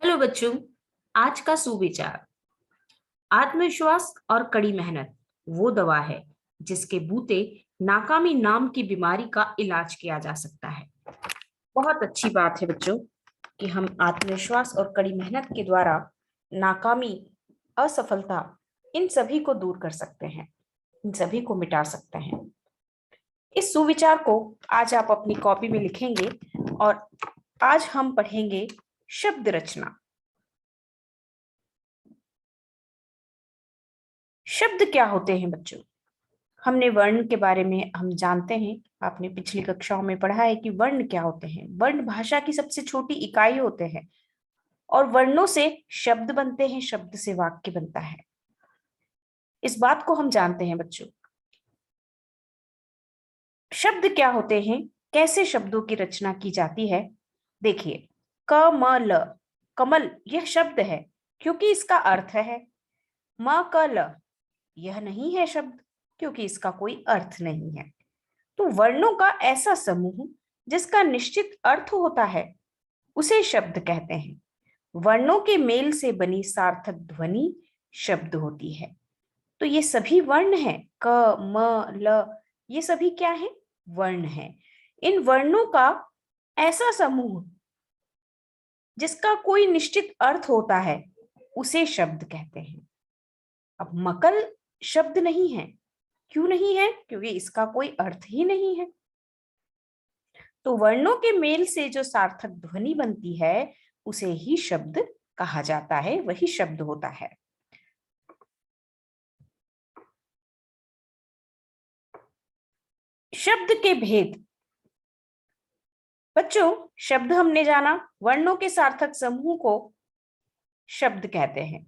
Hello बच्चों। आज का सुविचार। आत्मविश्वास और कड़ी मेहनत वो दवा है जिसके बूते नाकामी नाम की बीमारी का इलाज किया जा सकता है। बहुत अच्छी बात है बच्चों कि हम आत्मविश्वास और कड़ी मेहनत के द्वारा नाकामी, असफलता, इन सभी को दूर कर सकते हैं, इन सभी को मिटा सकते हैं। इस सुविचार को आज आप अपनी कॉपी में लिखेंगे और आज हम पढ़ेंगे शब्द रचना। शब्द क्या होते हैं बच्चों? हमने वर्ण के बारे में हम जानते हैं, आपने पिछली कक्षाओं में पढ़ा है कि वर्ण क्या होते हैं। वर्ण भाषा की सबसे छोटी इकाई होते हैं और वर्णों से शब्द बनते हैं, शब्द से वाक्य बनता है। इस बात को हम जानते हैं बच्चों। शब्द क्या होते हैं, कैसे शब्दों की रचना की जाती है? देखिए, कमल, कमल यह शब्द है क्योंकि इसका अर्थ है। मकल यह नहीं है शब्द क्योंकि इसका कोई अर्थ नहीं है। तो वर्णों का ऐसा समूह जिसका निश्चित अर्थ होता है उसे शब्द कहते हैं। वर्णों के मेल से बनी सार्थक ध्वनि शब्द होती है। तो ये सभी वर्ण हैं, क म ल, ये सभी क्या है? वर्ण है। इन वर्णों का ऐसा समूह जिसका कोई निश्चित अर्थ होता है उसे शब्द कहते हैं। अब मकल शब्द नहीं है। क्यों नहीं है? क्योंकि इसका कोई अर्थ ही नहीं है। तो वर्णों के मेल से जो सार्थक ध्वनि बनती है उसे ही शब्द कहा जाता है, वही शब्द होता है। शब्द के भेद। बच्चों, शब्द हमने जाना, वर्णों के सार्थक समूह को शब्द कहते हैं।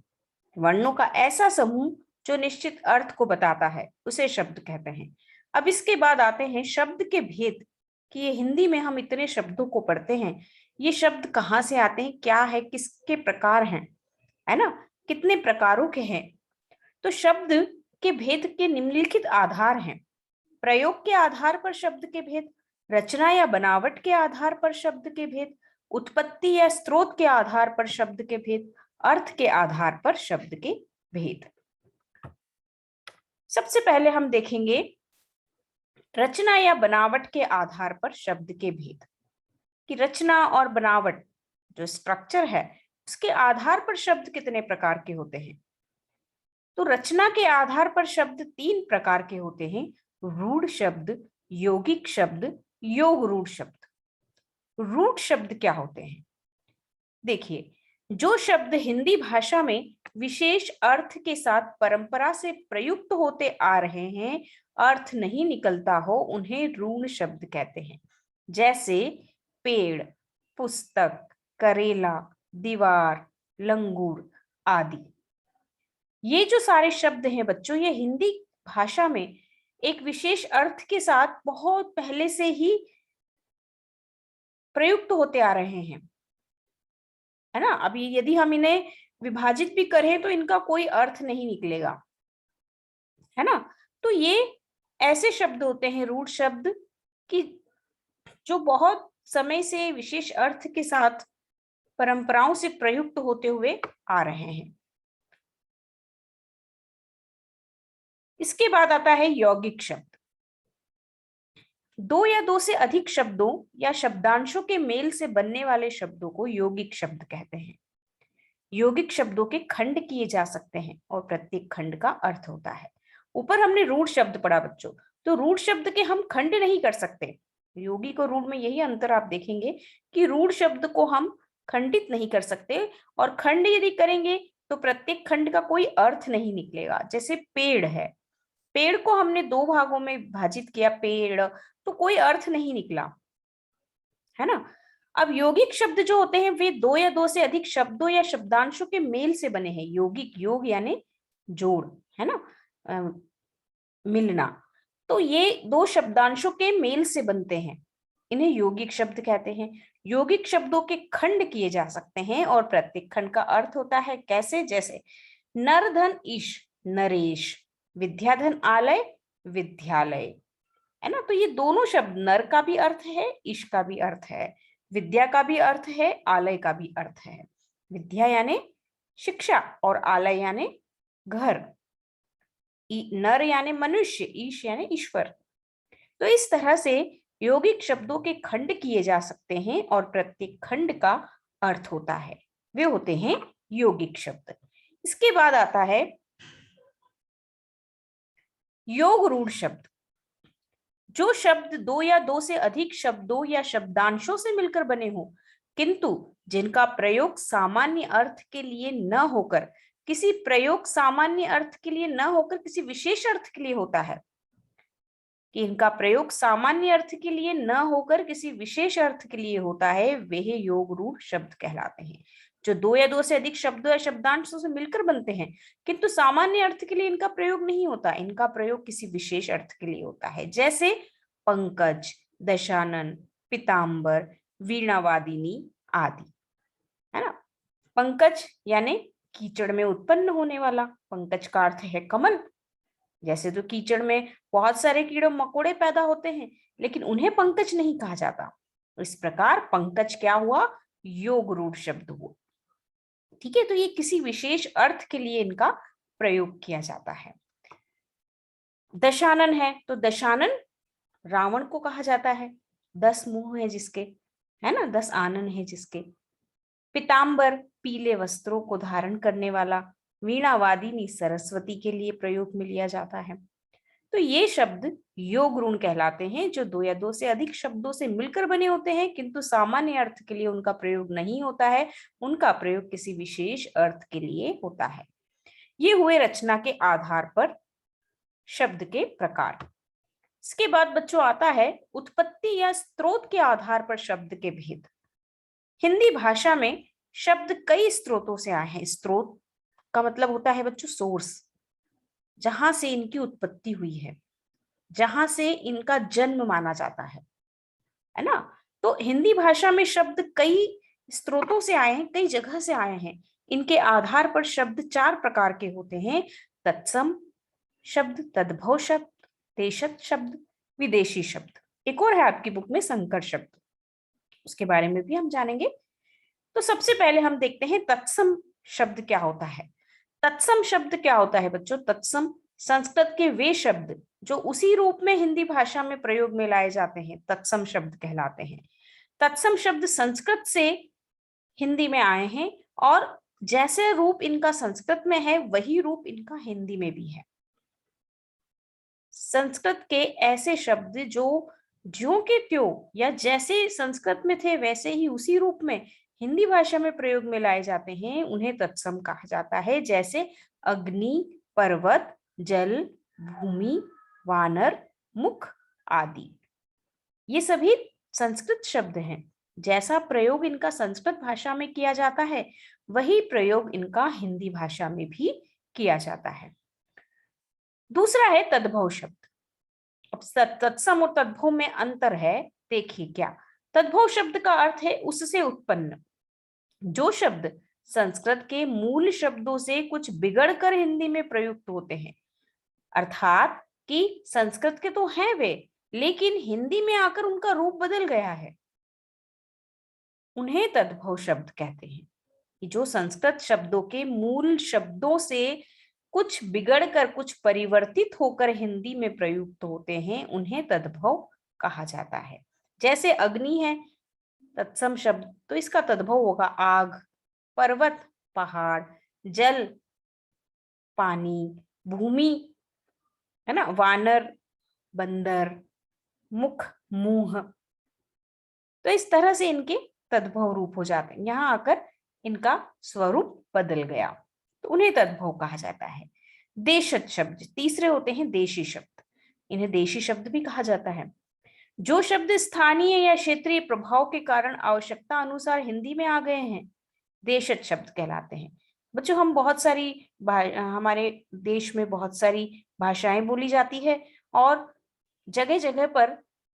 वर्णों का ऐसा समूह जो निश्चित अर्थ को बताता है उसे शब्द कहते हैं। अब इसके बाद आते हैं शब्द के भेद, कि ये हिंदी में हम इतने शब्दों को पढ़ते हैं, ये शब्द कहाँ से आते हैं, क्या है, किसके प्रकार हैं, है ना, कितने प्रकारों के हैं। तो शब्द के भेद के निम्नलिखित आधार हैं। प्रयोग के आधार पर शब्द के भेद, रचना या बनावट के आधार पर शब्द के भेद, उत्पत्ति या स्रोत के आधार पर शब्द के भेद, अर्थ के आधार पर शब्द के भेद। सबसे पहले हम देखेंगे रचना या बनावट के आधार पर शब्द के भेद, कि रचना और बनावट जो स्ट्रक्चर है उसके आधार पर शब्द कितने प्रकार के होते हैं। तो रचना के आधार पर शब्द तीन प्रकार के होते हैं: रूढ़ शब्द, यौगिक शब्द, योग रूढ़ शब्द। रूढ़ शब्द क्या होते हैं? देखिए, जो शब्द हिंदी भाषा में विशेष अर्थ के साथ परंपरा से प्रयुक्त होते आ रहे हैं, अर्थ नहीं निकलता हो, उन्हें रूढ़ शब्द कहते हैं। जैसे पेड़, पुस्तक, करेला, दीवार, लंगूर आदि। ये जो सारे शब्द हैं बच्चों, ये हिंदी भाषा में एक विशेष अर्थ के साथ बहुत पहले से ही प्रयुक्त होते आ रहे हैं, है ना। अभी यदि हम इन्हें विभाजित भी करें तो इनका कोई अर्थ नहीं निकलेगा, है ना। तो ये ऐसे शब्द होते हैं रूढ़ शब्द, कि जो बहुत समय से विशेष अर्थ के साथ परंपराओं से प्रयुक्त होते हुए आ रहे हैं। इसके बाद आता है यौगिक शब्द। दो या दो से अधिक शब्दों या शब्दांशों के मेल से बनने वाले शब्दों को यौगिक शब्द कहते हैं। यौगिक शब्दों के खंड किए जा सकते हैं और प्रत्येक खंड का अर्थ होता है। ऊपर हमने रूढ़ शब्द पढ़ा बच्चों, तो रूढ़ शब्द के हम खंड नहीं कर सकते। यौगिक और रूढ़ में यही अंतर आप देखेंगे कि रूढ़ शब्द को हम खंडित नहीं कर सकते, और खंड यदि करेंगे तो प्रत्येक खंड का कोई अर्थ नहीं निकलेगा। जैसे पेड़ है, पेड़ को हमने दो भागों में विभाजित किया, पेड़, तो कोई अर्थ नहीं निकला, है ना। अब यौगिक शब्द जो होते हैं वे दो या दो से अधिक शब्दों या शब्दांशों के मेल से बने हैं। यौगिक, योग यानी जोड़, है ना, मिलना। तो ये दो शब्दांशों के मेल से बनते हैं, इन्हें यौगिक शब्द कहते हैं। यौगिक शब्दों के खंड किए जा सकते हैं और प्रत्येक खंड का अर्थ होता है। कैसे? जैसे नर धन ईश, नरेश, विद्याधन आलय, विद्यालय, है ना। तो ये दोनों शब्द, नर का भी अर्थ है, ईश का भी अर्थ है, विद्या का भी अर्थ है, आलय का भी अर्थ है। विद्या यानी शिक्षा और आलय यानी घर, नर यानी मनुष्य, ईश यानी ईश्वर। तो इस तरह से यौगिक शब्दों के खंड किए जा सकते हैं और प्रत्येक खंड का अर्थ होता है, वे होते हैं यौगिक शब्द। इसके बाद आता है योग रूढ़ शब्द। जो शब्द दो या दो से अधिक शब्दों या शब्दांशों से मिलकर बने हो, किंतु जिनका प्रयोग सामान्य अर्थ के लिए न होकर किसी विशेष अर्थ के लिए होता है, कि इनका प्रयोग सामान्य अर्थ के लिए न होकर किसी विशेष अर्थ के लिए होता है, वे योग रूढ़ शब्द कहलाते हैं। जो दो या दो से अधिक शब्दों या शब्दांशों से मिलकर बनते हैं, किंतु सामान्य अर्थ के लिए इनका प्रयोग नहीं होता, इनका प्रयोग किसी विशेष अर्थ के लिए होता है। जैसे पंकज, दशानन, पीतांबर, वीणावादिनी आदि, है ना। पंकज यानी कीचड़ में उत्पन्न होने वाला, पंकज का अर्थ है कमल। जैसे तो कीचड़ में बहुत सारे कीड़े मकोड़े पैदा होते हैं, लेकिन उन्हें पंकज नहीं कहा जाता। इस प्रकार पंकज क्या हुआ, योग रूढ़ शब्द हुआ। ठीक है, तो ये किसी विशेष अर्थ के लिए इनका प्रयोग किया जाता है। दशानन है तो दशानन रावण को कहा जाता है, 10 मुंह है जिसके, है ना, 10 आनन है जिसके। पीतांबर पीले वस्त्रों को धारण करने वाला। वीणावादिनी सरस्वती के लिए प्रयोग में लिया जाता है। तो ये शब्द योग रूढ़ कहलाते हैं, जो दो या दो से अधिक शब्दों से मिलकर बने होते हैं, किंतु सामान्य अर्थ के लिए उनका प्रयोग नहीं होता है, उनका प्रयोग किसी विशेष अर्थ के लिए होता है। ये हुए रचना के आधार पर शब्द के प्रकार। इसके बाद बच्चों आता है उत्पत्ति या स्रोत के आधार पर शब्द के भेद। हिंदी भाषा में शब्द कई स्रोतों से आए हैं। स्रोत का मतलब होता है बच्चों सोर्स, जहां से इनकी उत्पत्ति हुई है, जहां से इनका जन्म माना जाता है ना। तो हिंदी भाषा में शब्द कई स्रोतों से आए हैं, कई जगह से आए हैं। इनके आधार पर शब्द 4 प्रकार के होते हैं: तत्सम शब्द, तद्भव शब्द, देशज शब्द, विदेशी शब्द। एक और है आपकी बुक में संकर शब्द, उसके बारे में भी हम जानेंगे। तो सबसे पहले हम देखते हैं तत्सम शब्द क्या होता है। तत्सम शब्द क्या होता है बच्चों? तत्सम संस्कृत के वे शब्द जो उसी रूप में हिंदी भाषा में प्रयोग में लाए जाते हैं, तत्सम शब्द कहलाते हैं। तत्सम शब्द संस्कृत से हिंदी में आए हैं और जैसे रूप इनका संस्कृत में है, वही रूप इनका हिंदी में भी है। संस्कृत के ऐसे शब्द जो ज्यों के त्यों या जैसे संस्कृत में थे वैसे ही उसी रूप में हिंदी भाषा में प्रयोग में लाए जाते हैं, उन्हें तत्सम कहा जाता है। जैसे अग्नि, पर्वत, जल, भूमि, वानर, मुख आदि, ये सभी संस्कृत शब्द हैं। जैसा प्रयोग इनका संस्कृत भाषा में किया जाता है, वही प्रयोग इनका हिंदी भाषा में भी किया जाता है। दूसरा है तद्भव शब्द। अब तत्सम और तद्भव में अंतर है, देखिए क्या। तद्भव शब्द का अर्थ है उससे उत्पन्न। जो शब्द संस्कृत के मूल शब्दों से कुछ बिगड़कर हिंदी में प्रयुक्त होते हैं, अर्थात कि संस्कृत के तो हैं वे, लेकिन हिंदी में आकर उनका रूप बदल गया है, उन्हें तद्भव शब्द कहते हैं। जो संस्कृत शब्दों के मूल शब्दों से कुछ बिगड़कर, कुछ परिवर्तित होकर हिंदी में प्रयुक्त होते हैं, उन्हें तद्भव कहा जाता है। जैसे अग्नि है तत्सम शब्द, तो इसका तद्भव होगा आग, पर्वत पहाड़, जल पानी, भूमि है ना, वानर बंदर, मुख मुंह। तो इस तरह से इनके तद्भव रूप हो जाते हैं। यहाँ आकर इनका स्वरूप बदल गया, तो उन्हें तद्भव कहा जाता है। देशज शब्द तीसरे होते हैं देशी शब्द, इन्हें देशी शब्द भी कहा जाता है। जो शब्द स्थानीय या क्षेत्रीय प्रभाव के कारण आवश्यकता अनुसार हिंदी में आ गए हैं, देशज शब्द कहलाते हैं। बच्चों हम बहुत सारी हमारे देश में बहुत सारी भाषाएं बोली जाती है और जगह जगह पर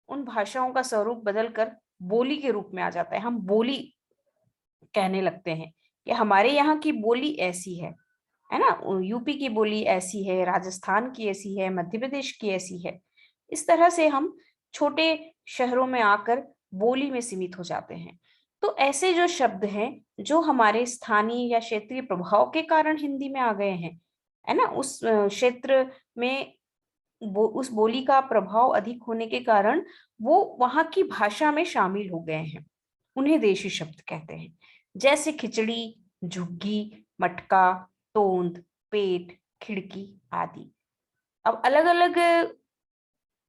उन भाषाओं का स्वरूप बदलकर बोली के रूप में आ जाता है। हम बोली कहने लगते हैं कि हमारे यहाँ की बोली ऐसी है ना, यूपी की बोली ऐसी है, राजस्थान की ऐसी है, मध्य प्रदेश की ऐसी है। इस तरह से हम छोटे शहरों में आकर बोली में सीमित हो जाते हैं। तो ऐसे जो शब्द हैं जो हमारे स्थानीय या क्षेत्रीय प्रभाव के कारण हिंदी में आ गए हैं, है ना, उस क्षेत्र में उस बोली का प्रभाव अधिक होने के कारण वो वहां की भाषा में शामिल हो गए हैं, उन्हें देशी शब्द कहते हैं। जैसे खिचड़ी, झुग्गी, मटका, तोंद, पेट, खिड़की आदि। अब अलग अलग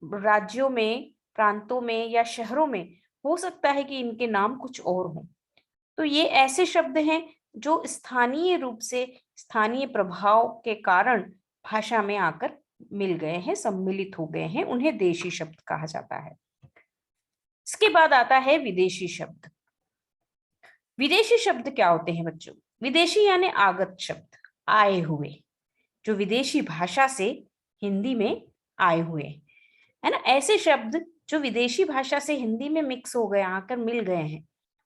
राज्यों में, प्रांतों में या शहरों में हो सकता है कि इनके नाम कुछ और हों। तो ये ऐसे शब्द हैं जो स्थानीय रूप से स्थानीय प्रभाव के कारण भाषा में आकर मिल गए हैं, सम्मिलित हो गए हैं, उन्हें देशी शब्द कहा जाता है। इसके बाद आता है विदेशी शब्द। विदेशी शब्द क्या होते हैं बच्चों? विदेशी यानी आगत शब्द, आए हुए, जो विदेशी भाषा से हिंदी में आए हुए, है ना, ऐसे शब्द जो विदेशी भाषा से हिंदी में मिक्स हो गए, आकर मिल गए हैं।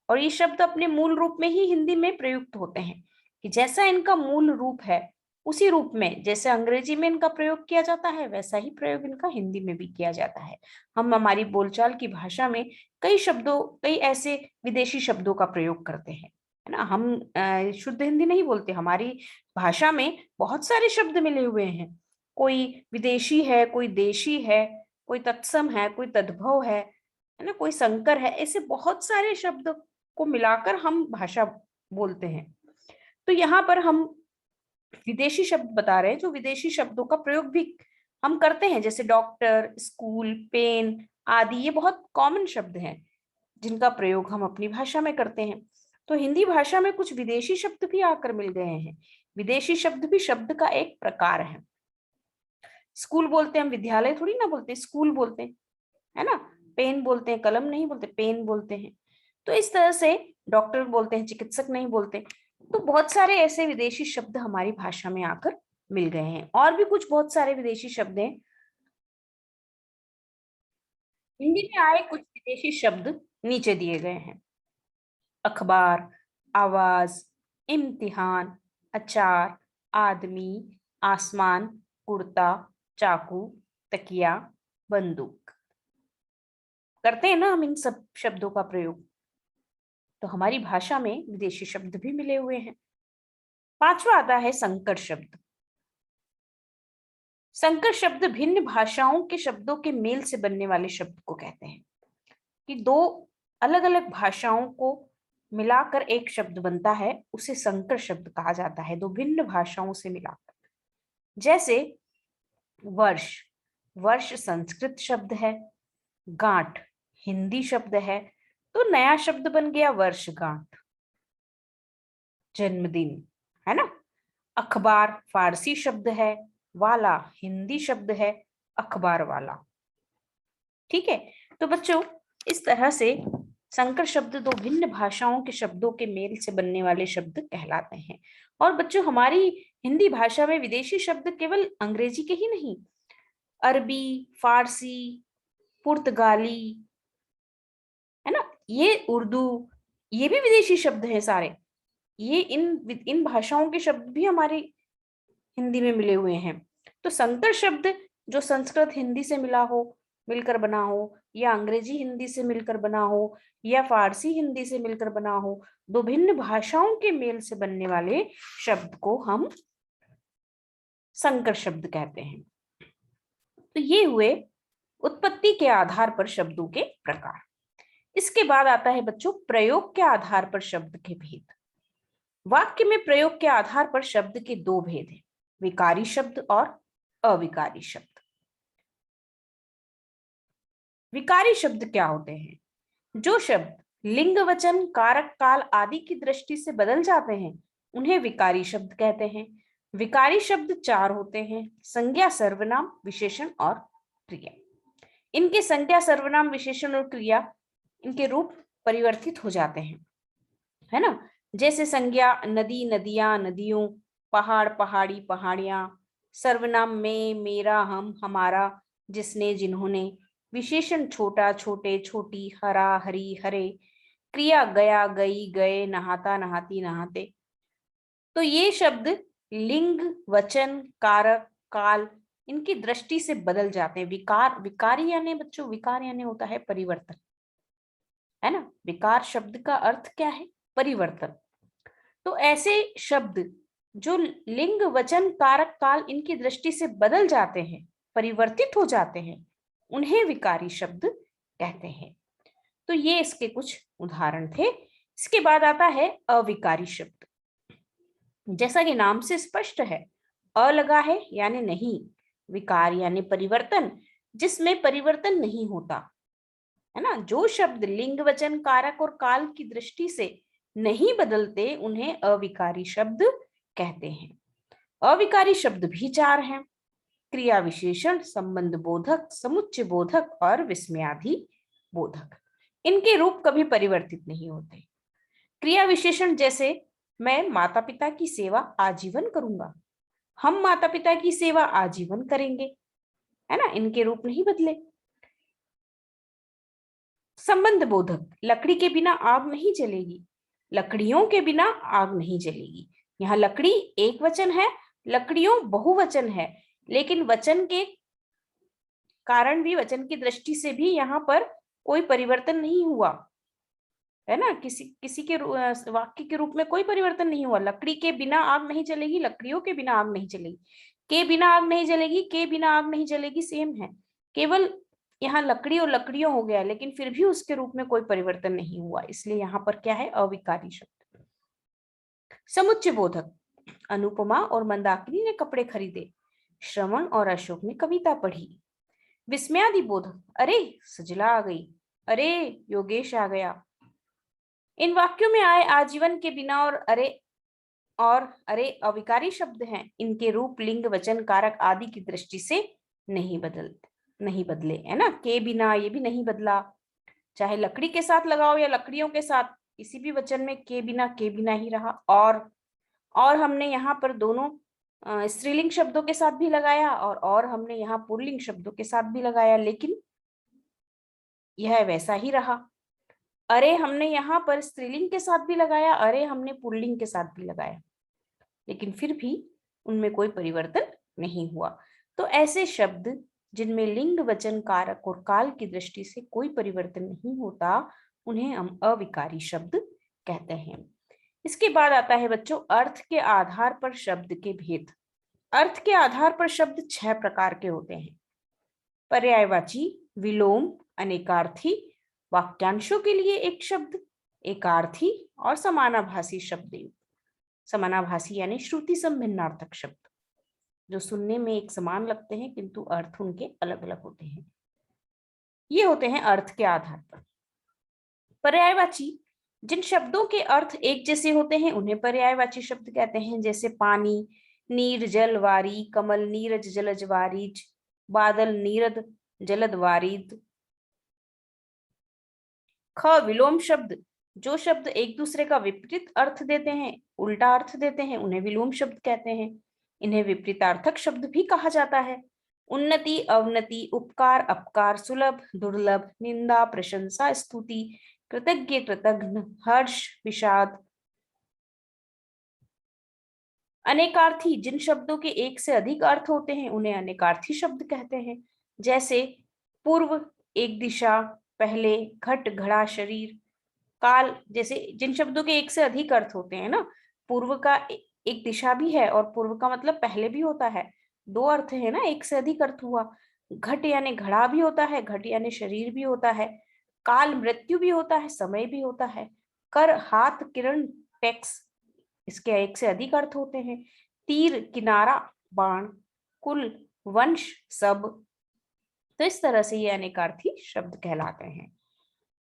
और ये शब्द अपने मूल रूप में ही हिंदी में प्रयुक्त होते हैं, कि जैसा इनका मूल रूप है उसी रूप में, जैसे अंग्रेजी में इनका प्रयोग किया जाता है वैसा ही प्रयोग इनका हिंदी में भी किया जाता है। हम हमारी बोलचाल की भाषा में कई ऐसे विदेशी शब्दों का प्रयोग करते हैं, है ना। हम शुद्ध हिंदी नहीं बोलते, हमारी भाषा में बहुत सारे शब्द मिले हुए हैं। कोई विदेशी है, कोई देशी है, कोई तत्सम है, कोई तद्भव है ना, कोई संकर है। ऐसे बहुत सारे शब्द को मिलाकर हम भाषा बोलते हैं। तो यहाँ पर हम विदेशी शब्द बता रहे हैं, जो विदेशी शब्दों का प्रयोग भी हम करते हैं, जैसे डॉक्टर, स्कूल, पेन आदि। ये बहुत कॉमन शब्द हैं जिनका प्रयोग हम अपनी भाषा में करते हैं। तो हिंदी भाषा में कुछ विदेशी शब्द भी आकर मिल गए हैं। विदेशी शब्द भी शब्द का एक प्रकार है। स्कूल बोलते हैं हम, विद्यालय थोड़ी ना बोलते, स्कूल बोलते हैं, है ना। पेन बोलते हैं, कलम नहीं बोलते, पेन बोलते हैं। तो इस तरह से डॉक्टर बोलते हैं, चिकित्सक नहीं बोलते। तो बहुत सारे ऐसे विदेशी शब्द हमारी भाषा में आकर मिल गए हैं। और भी कुछ बहुत सारे विदेशी शब्द हैं। हिंदी में आए कुछ विदेशी शब्द नीचे दिए गए हैं: अखबार, आवाज, इम्तिहान, अचार, आदमी, आसमान, कुर्ता, चाकू, तकिया, बंदूक। करते हैं ना हम इन सब शब्दों का प्रयोग। तो हमारी भाषा में विदेशी शब्द भी मिले हुए हैं। पांचवा आता है संकर शब्द। संकर शब्द भिन्न भाषाओं के शब्दों के मेल से बनने वाले शब्द को कहते हैं, कि दो अलग अलग भाषाओं को मिलाकर एक शब्द बनता है, उसे संकर शब्द कहा जाता है, दो भिन्न भाषाओं से मिलाकर। जैसे वर्ष, वर्ष संस्कृत शब्द है, गांठ हिंदी शब्द है, तो नया शब्द बन गया वर्षगांठ। जन्मदिन, है ना। अखबार फारसी शब्द है, वाला हिंदी शब्द है, अखबार वाला। ठीक है। तो बच्चों, इस तरह से संकर शब्द दो भिन्न भाषाओं के शब्दों के मेल से बनने वाले शब्द कहलाते हैं। और बच्चों, हमारी हिंदी भाषा में विदेशी शब्द केवल अंग्रेजी के ही नहीं, अरबी, फारसी, पुर्तगाली, है ना, ये उर्दू, ये भी विदेशी शब्द हैं सारे। ये इन भाषाओं के शब्द भी हमारी हिंदी में मिले हुए हैं। तो संकर शब्द जो संस्कृत हिंदी से मिला हो, मिलकर बना हो, या अंग्रेजी हिंदी से मिलकर बना हो, या फारसी हिंदी से मिलकर बना हो, दो भिन्न भाषाओं के मेल से बनने वाले शब्द को हम संकर शब्द कहते हैं। तो ये हुए उत्पत्ति के आधार पर शब्दों के प्रकार। इसके बाद आता है बच्चों प्रयोग के आधार पर शब्द के भेद। वाक्य में प्रयोग के आधार पर शब्द के दो भेद हैं: विकारी शब्द और अविकारी शब्द। विकारी शब्द क्या होते हैं? जो शब्द लिंग, वचन, कारक, काल आदि की दृष्टि से बदल जाते हैं उन्हें विकारी शब्द कहते हैं। विकारी शब्द चार होते हैं: संज्ञा, सर्वनाम, विशेषण और क्रिया। इनके संज्ञा, सर्वनाम, विशेषण और क्रिया, इनके रूप परिवर्तित हो जाते हैं, है ना। जैसे संज्ञा नदी, नदियां, नदियों, पहाड़, पहाड़ी, पहाड़ियां। सर्वनाम में, मेरा, हम, हमारा, जिसने, जिन्होंने। विशेषण छोटा, छोटे, छोटी, हरा, हरी, हरे। क्रिया गया, गई, गए, नहाता, नहाती, नहाते। तो ये शब्द लिंग, वचन, कारक, काल, इनकी दृष्टि से बदल जाते हैं। विकार, विकारी यानी बच्चों, विकार यानी होता है परिवर्तन, है ना। विकार शब्द का अर्थ क्या है? परिवर्तन। तो ऐसे शब्द जो लिंग वचन कारक काल इनकी दृष्टि से बदल जाते हैं, परिवर्तित हो जाते हैं, उन्हें विकारी शब्द कहते हैं। तो ये इसके कुछ उदाहरण थे। इसके बाद आता है अविकारी शब्द। जैसा कि नाम से स्पष्ट है, अ लगा है यानी नहीं, विकार यानी परिवर्तन, जिसमें परिवर्तन नहीं होता, है ना। जो शब्द लिंग वचन कारक और काल की दृष्टि से नहीं बदलते उन्हें अविकारी शब्द कहते हैं। अविकारी शब्द भी चार हैं: क्रिया विशेषण, संबंध बोधक, समुच्चय बोधक और विस्मयादि बोधक। इनके रूप कभी परिवर्तित नहीं होते। क्रिया विशेषण जैसे मैं माता पिता की सेवा आजीवन करूंगा, हम माता पिता की सेवा आजीवन करेंगे, है ना, इनके रूप नहीं बदले। संबंध बोधक, लकड़ी के बिना आग नहीं जलेगी, लकड़ियों के बिना आग नहीं जलेगी। यहाँ लकड़ी एक वचन है, लकड़ियों बहुवचन है, लेकिन वचन के कारण भी, वचन की दृष्टि से भी यहाँ पर कोई परिवर्तन नहीं हुआ, है ना। किसी के वाक्य के रूप में कोई परिवर्तन नहीं हुआ। लकड़ी के बिना आग नहीं जलेगी, लकड़ियों के बिना आग नहीं जलेगी, के बिना आग नहीं जलेगी, के बिना आग नहीं जलेगी सेम है, केवल यहाँ लकड़ी और लकड़ियों हो गया, लेकिन फिर भी उसके रूप में कोई परिवर्तन नहीं हुआ, इसलिए यहाँ पर क्या है? अविकारी शब्द। समुच्चय बोधक, अनुपमा और मंदाकिनी ने कपड़े खरीदे, श्रवण और अशोक ने कविता पढ़ी। विस्मयादि बोधक, अरे सजला आ गई, अरे योगेश आ गया। इन वाक्यों में आए आजीवन के बिना और अरे अविकारी शब्द हैं। इनके रूप लिंग वचन कारक आदि की दृष्टि से नहीं बदले, है ना। के बिना, ये भी नहीं बदला, चाहे लकड़ी के साथ लगाओ या लकड़ियों के साथ, किसी भी वचन में के बिना ही रहा। और हमने यहाँ पर दोनों स्त्रीलिंग शब्दों के साथ भी लगाया और हमने यहाँ पुल्लिंग शब्दों के साथ भी लगाया, लेकिन यह वैसा ही रहा। अरे हमने यहाँ पर स्त्रीलिंग के साथ भी लगाया, अरे हमने पुल्लिंग के साथ भी लगाया, लेकिन फिर भी उनमें कोई परिवर्तन नहीं हुआ। तो ऐसे शब्द जिनमें लिंग वचन कारक और काल की दृष्टि से कोई परिवर्तन नहीं होता, उन्हें हम अविकारी शब्द कहते हैं। इसके बाद आता है बच्चों अर्थ के आधार पर शब्द के भेद। अर्थ के आधार पर शब्द 6 प्रकार के होते हैं: पर्यायवाची, विलोम, अनेकार्थी, वाक्यांशों के लिए एक शब्द, एकार्थी और समानाभासी शब्द। समानाभासी यानी श्रुति संभिन्नार्थक शब्द, जो सुनने में एक समान लगते हैं किंतु अर्थ उनके अलग अलग होते हैं। ये होते हैं अर्थ के आधार पर। पर्यायवाची, जिन शब्दों के अर्थ एक जैसे होते हैं उन्हें पर्यायवाची शब्द कहते हैं, जैसे पानी, नीर जल वारी, कमल नीरज जलज वारिज, बादल नीरद जलद वारिद। ख विलोम शब्द, जो शब्द एक दूसरे का विपरीत अर्थ देते हैं, उल्टा अर्थ देते हैं, उन्हें विलोम शब्द कहते हैं। इन्हें विपरीतार्थक शब्द भी कहा जाता है। उन्नति, अवनति, उपकार, अपकार, सुलभ, दुर्लभ, निंदा, प्रशंसा, स्तुति, कृतज्ञ, कृतघ्न, हर्ष, विषाद। अनेकार्थी, जिन शब्दों के एक से अधिक अर्थ होते हैं उन्हें अनेकार्थी शब्द कहते हैं, जैसे पूर्व एक दिशा, पहले, घट घड़ा शरीर, काल। जैसे जिन शब्दों के एक से अधिक अर्थ होते हैं ना, पूर्व का एक दिशा भी है और पूर्व का मतलब पहले भी होता है, 2 अर्थ है ना, एक से अधिक अर्थ हुआ। घट यानी घड़ा भी होता है, घट यानी शरीर भी होता है, काल मृत्यु भी होता है, समय भी होता है, कर हाथ, किरण टैक्स, इसके एक से अधिक अर्थ होते हैं, तीर किनारा बाण, कुल वंश सब। तो इस तरह से ये अनेकार्थी शब्द कहलाते हैं।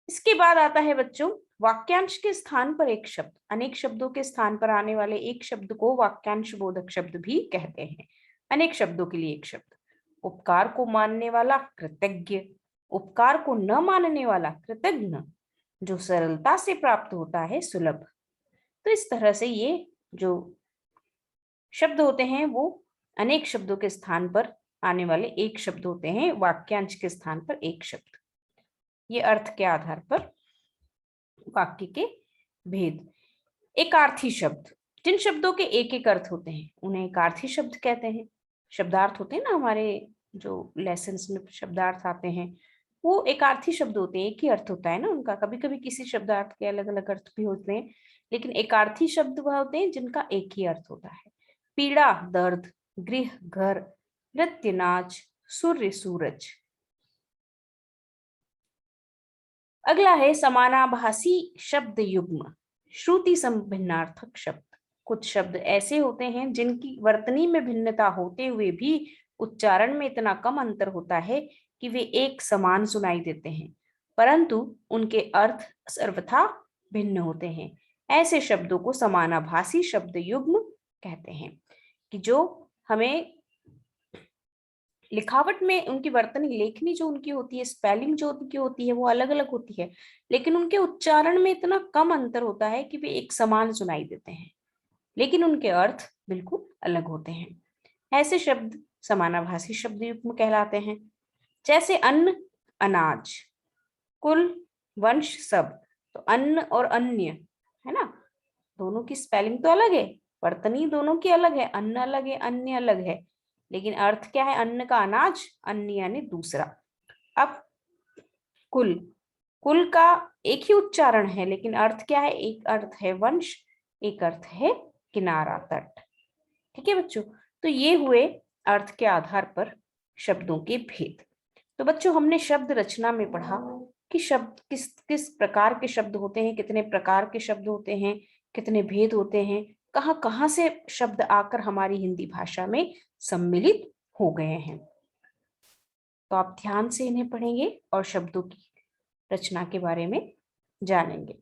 इसके बाद आता है बच्चों वाक्यांश के स्थान पर एक शब्द। अनेक शब्दों के स्थान पर आने वाले एक शब्द को वाक्यांश बोधक शब्द भी कहते हैं। अनेक शब्दों के लिए एक शब्द: उपकार को मानने वाला कृतज्ञ, उपकार को न मानने वाला कृतघ्न, जो सरलता से प्राप्त होता है सुलभ। तो इस तरह से ये जो शब्द होते हैं वो अनेक शब्दों के स्थान पर आने वाले एक शब्द होते हैं, वाक्यांश के स्थान पर एक शब्द। ये अर्थ के आधार पर वाक्य के भेद। एकार्थी शब्द, जिन शब्दों के एक एक अर्थ होते हैं उन्हें एकार्थी शब्द कहते हैं। शब्दार्थ होते हैं ना, हमारे जो लेसन्स में शब्दार्थ आते हैं, वो एकार्थी शब्द होते हैं, एक ही अर्थ होता है ना उनका। कभी कभी किसी शब्दार्थ के अलग अलग अर्थ भी होते हैं, लेकिन एकार्थी शब्द वह होते हैं जिनका एक ही अर्थ होता है। पीड़ा दर्द, गृह घर, नृत्य नाच, सूर्य सूरज। अगला है समानाभासी शब्द युग्म, श्रुति संभिन्नार्थक शब्द। कुछ शब्द ऐसे होते हैं जिनकी वर्तनी में भिन्नता होते हुए भी उच्चारण में इतना कम अंतर होता है कि वे एक समान सुनाई देते हैं, परंतु उनके अर्थ सर्वथा भिन्न होते हैं। ऐसे शब्दों को समानाभासी शब्द युग्म कहते हैं, कि जो हमें लिखावट में उनकी वर्तनी, लेखनी जो उनकी होती है, स्पेलिंग जो उनकी होती है, वो अलग अलग होती है, लेकिन उनके उच्चारण में इतना कम अंतर होता है कि वे एक समान सुनाई देते हैं, लेकिन उनके अर्थ बिल्कुल अलग होते हैं। ऐसे शब्द समानाभासी शब्द युग्म कहलाते हैं। जैसे अन्न, अनाज, कुल, वंश, सब। तो अन्न और अन्य है ना, दोनों की स्पेलिंग तो अलग है, वर्तनी दोनों की अलग है, अन्न अलग है, अन्य अलग है, लेकिन अर्थ क्या है? अन्न का अनाज, अन्य यानी दूसरा। अब कुल, कुल का एक ही उच्चारण है, लेकिन अर्थ क्या है? एक अर्थ है वंश, एक अर्थ है किनारा, तट। ठीक है बच्चों, तो ये हुए अर्थ के आधार पर शब्दों के भेद। तो बच्चों हमने शब्द रचना में पढ़ा कि शब्द किस किस प्रकार के शब्द होते हैं, कितने प्रकार के शब्द होते हैं, कितने भेद होते हैं, कहाँ कहाँ से शब्द आकर हमारी हिंदी भाषा में सम्मिलित हो गए हैं। तो आप ध्यान से इन्हें पढ़ेंगे और शब्दों की रचना के बारे में जानेंगे।